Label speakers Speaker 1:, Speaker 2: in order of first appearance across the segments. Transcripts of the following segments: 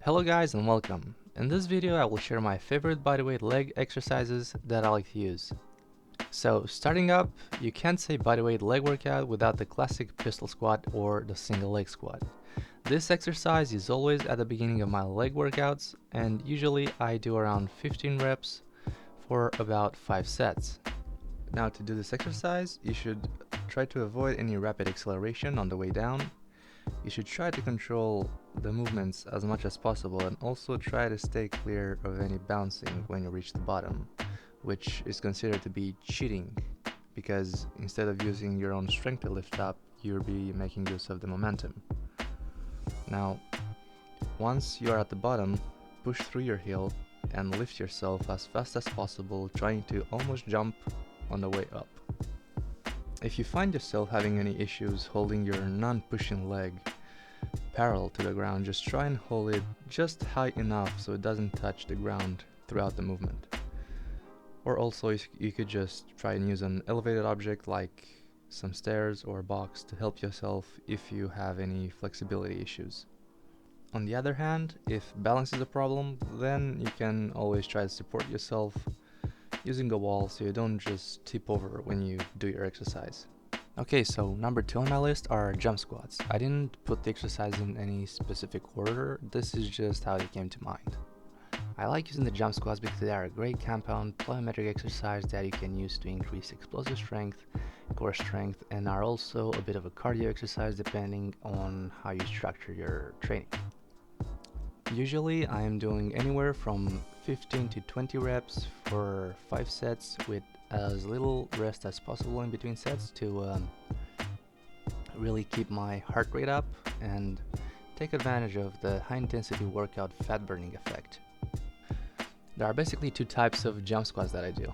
Speaker 1: Hello guys and welcome. In this video I will share my favorite bodyweight leg exercises that I like to use. So starting up, you can't say bodyweight leg workout without the classic pistol squat or the single leg squat. This exercise is always at the beginning of my leg workouts, and usually I do around 15 reps for about 5 sets. Now to do this exercise, you should try to avoid any rapid acceleration on the way down. You should try to control the movements as much as possible and also try to stay clear of any bouncing when you reach the bottom, which is considered to be cheating because instead of using your own strength to lift up, you'll be making use of the momentum. Now, once you are at the bottom, push through your heel and lift yourself as fast as possible, trying to almost jump on the way up. If you find yourself having any issues holding your non-pushing leg parallel to the ground, just try and hold it just high enough so it doesn't touch the ground throughout the movement. Or also you could just try and use an elevated object like some stairs or a box to help yourself if you have any flexibility issues. On the other hand, if balance is a problem, then you can always try to support yourself using a wall so you don't just tip over when you do your exercise. Okay, so number 2 on my list are jump squats. I didn't put the exercise in any specific order, this is just how they came to mind. I like using the jump squats because they are a great compound plyometric exercise that you can use to increase explosive strength, core strength, and are also a bit of a cardio exercise depending on how you structure your training. Usually I am doing anywhere from 15 to 20 reps for 5 sets with as little rest as possible in between sets to really keep my heart rate up and take advantage of the high intensity workout fat burning effect. There are basically 2 types of jump squats that I do.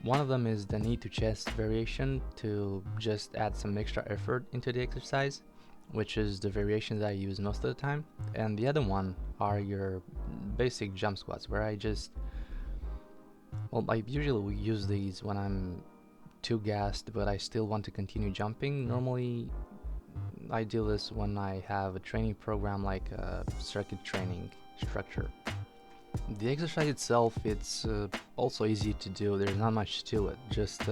Speaker 1: One of them is the knee to chest variation to just add some extra effort into the exercise, which is the variation that I use most of the time, and the other one are your basic jump squats where I usually use these when I'm too gassed but I still want to continue jumping. Normally I do this when I have a training program like a circuit training structure. The exercise itself, it's also easy to do, there's not much to it, just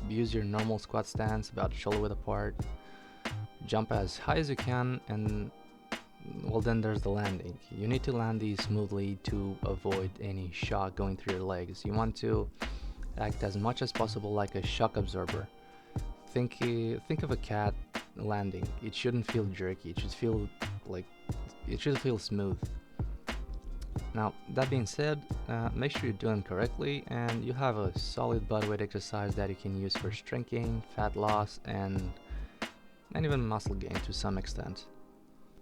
Speaker 1: use your normal squat stance about shoulder width apart, jump as high as you can, and well, then there's the landing. You need to land these smoothly to avoid any shock going through your legs. You want to act as much as possible like a shock absorber. Think of a cat landing. It shouldn't feel jerky. It should feel smooth. Now, that being said, make sure you do them correctly and you have a solid bodyweight exercise that you can use for strength gain, fat loss, and even muscle gain to some extent.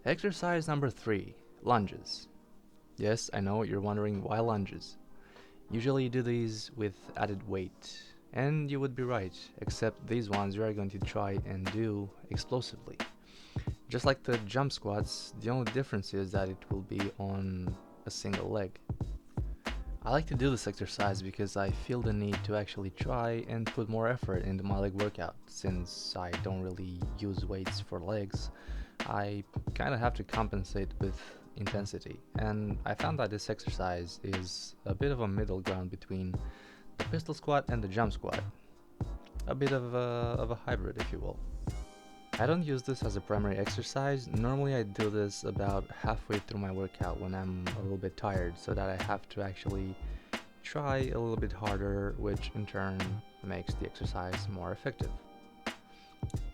Speaker 1: Exercise number 3, lunges. Yes, I know you're wondering why lunges. Usually you do these with added weight, and you would be right, except these ones you are going to try and do explosively. Just like the jump squats, the only difference is that it will be on a single leg. I like to do this exercise because I feel the need to actually try and put more effort into my leg workout. Since I don't really use weights for legs, I kind of have to compensate with intensity, and I found that this exercise is a bit of a middle ground between the pistol squat and the jump squat. A bit of a hybrid, if you will. I don't use this as a primary exercise. Normally I do this about halfway through my workout when I'm a little bit tired, so that I have to actually try a little bit harder, which in turn makes the exercise more effective.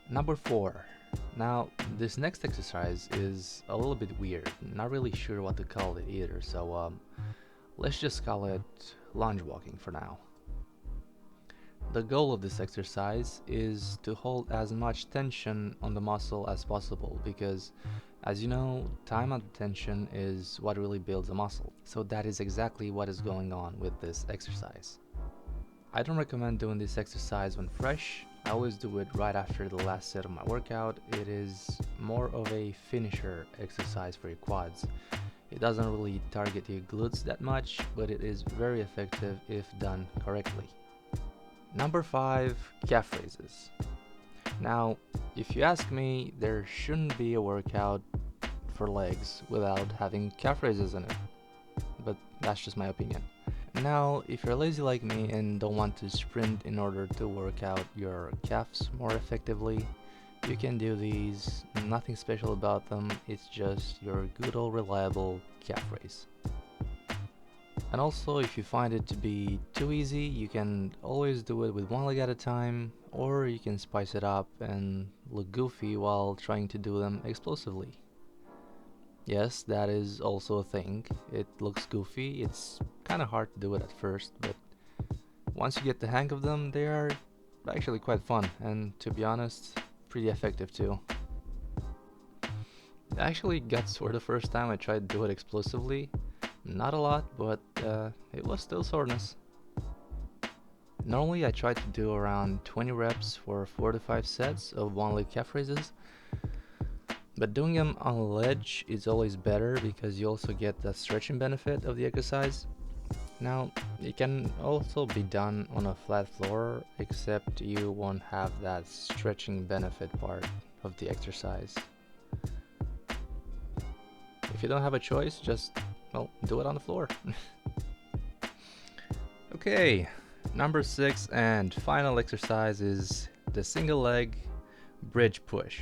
Speaker 1: Number 4. Now, this next exercise is a little bit weird. Not really sure what to call it either, so let's just call it lunge walking for now. The goal of this exercise is to hold as much tension on the muscle as possible because, as you know, time under tension is what really builds a muscle. So that is exactly what is going on with this exercise. I don't recommend doing this exercise when fresh. I always do it right after the last set of my workout. It is more of a finisher exercise for your quads. It doesn't really target your glutes that much, but it is very effective if done correctly. Number 5, calf raises. Now, if you ask me, there shouldn't be a workout for legs without having calf raises in it. But that's just my opinion. Now, if you're lazy like me and don't want to sprint in order to work out your calves more effectively, you can do these. Nothing special about them, it's just your good old reliable calf raise. And also, if you find it to be too easy, you can always do it with one leg at a time, or you can spice it up and look goofy while trying to do them explosively. Yes, that is also a thing. It looks goofy, it's kind of hard to do it at first, but once you get the hang of them, they are actually quite fun, and to be honest, pretty effective too. I actually got sore the first time I tried to do it explosively. Not a lot, but it was still soreness. Normally I try to do around 20 reps for 4 to 5 sets of one leg calf raises, but doing them on a ledge is always better because you also get the stretching benefit of the exercise. Now, it can also be done on a flat floor, except you won't have that stretching benefit part of the exercise. If you don't have a choice, just, well, do it on the floor. Okay, number 6 and final exercise is the single leg bridge push.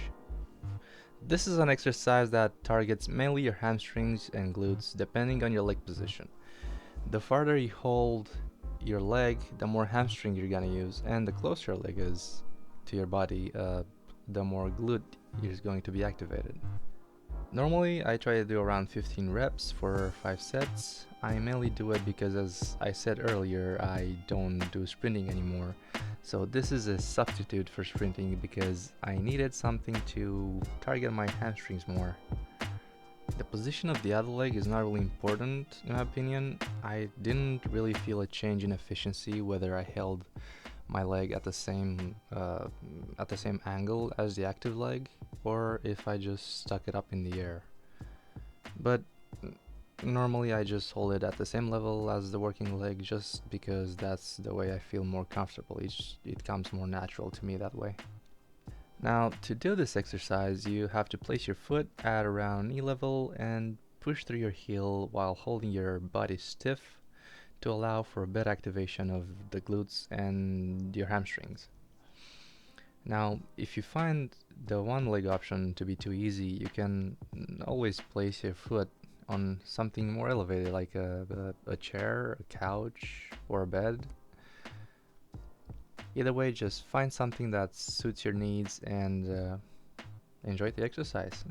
Speaker 1: This is an exercise that targets mainly your hamstrings and glutes depending on your leg position. The farther you hold your leg, the more hamstring you're gonna use, and the closer your leg is to your body, the more glute is going to be activated. Normally, I try to do around 15 reps for 5 sets. I mainly do it because, as I said earlier, I don't do sprinting anymore. So this is a substitute for sprinting because I needed something to target my hamstrings more. The position of the other leg is not really important in my opinion. I didn't really feel a change in efficiency whether I held my leg at the same angle as the active leg, or if I just stuck it up in the air. But normally I just hold it at the same level as the working leg just because that's the way I feel more comfortable. It comes more natural to me that way. Now, to do this exercise, you have to place your foot at around knee level and push through your heel while holding your body stiff to allow for a better activation of the glutes and your hamstrings. Now, if you find the one leg option to be too easy, you can always place your foot on something more elevated like a chair, a couch, or a bed. Either way, just find something that suits your needs and enjoy the exercise.